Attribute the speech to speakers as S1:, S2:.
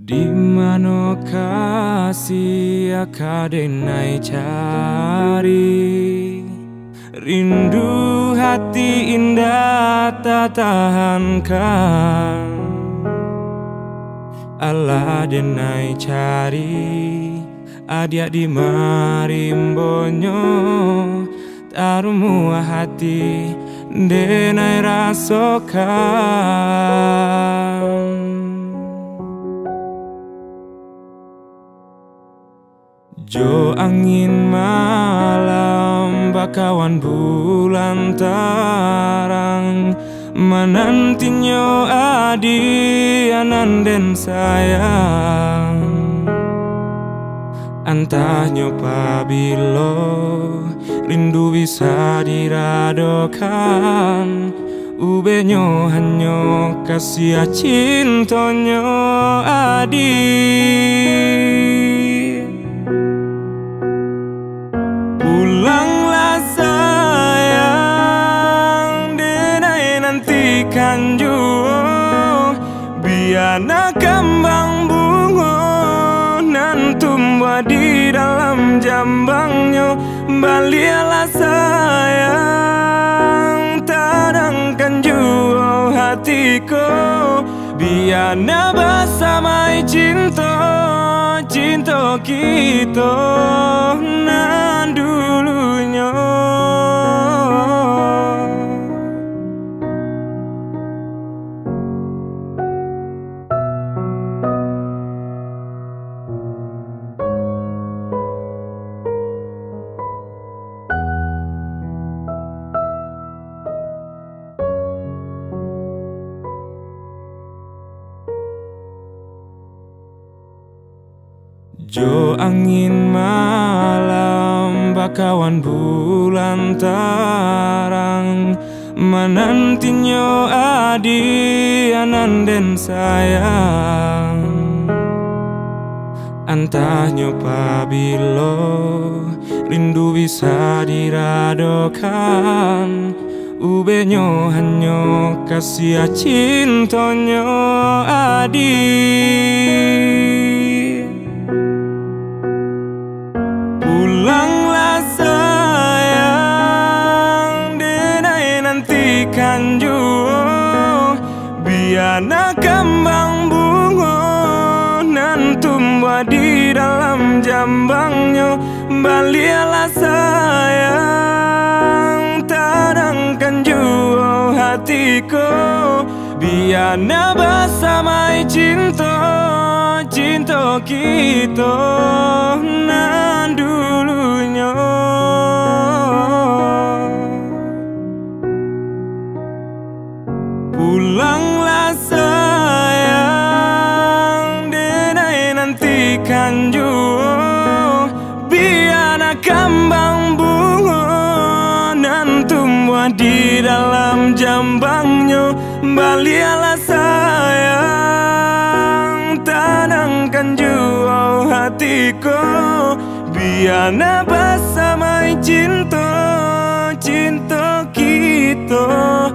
S1: Di mana kasih akadenai cari, rindu hati indah tak tahankan. Allah denai cari, adia di marimbonyo, tarumu hati denai rasokan. Jo angin malam bakawan bulan tarang, menantinya adi ananden sayang. Antahnya pabilo rindu bisa diradokan, ubenyo hanyo kasih cintonyo adi. Pulanglah sayang, denai nantikan jua, biarlah kembang bunga nan tumbuh di dalam jambangnya. Balialah sayang, tenangkan jua hatiku, biarlah bersamai cinta kita nan dulunya. Jo angin malam bakawan bulan tarang, menantinya adi ananden sayang. Antahnya pabilo rindu bisa diradokan, ubenyo hanyo kasih cintonyo adi. Pulanglah sayang, denai nantikan jua, biarlah kembang bunga nan tumbuh di dalam jambangnya. Balialah sayang, tenangkan jua hatiku, biarlah bersamai cinta kita nan dulunya. Pulanglah sayang, denai nantikan jua, biarlah kembang bunga nan tumbuh di dalam jambangnya. Balialah sayang, tenangkan jua hatiku, biarlah bersamai cinta kita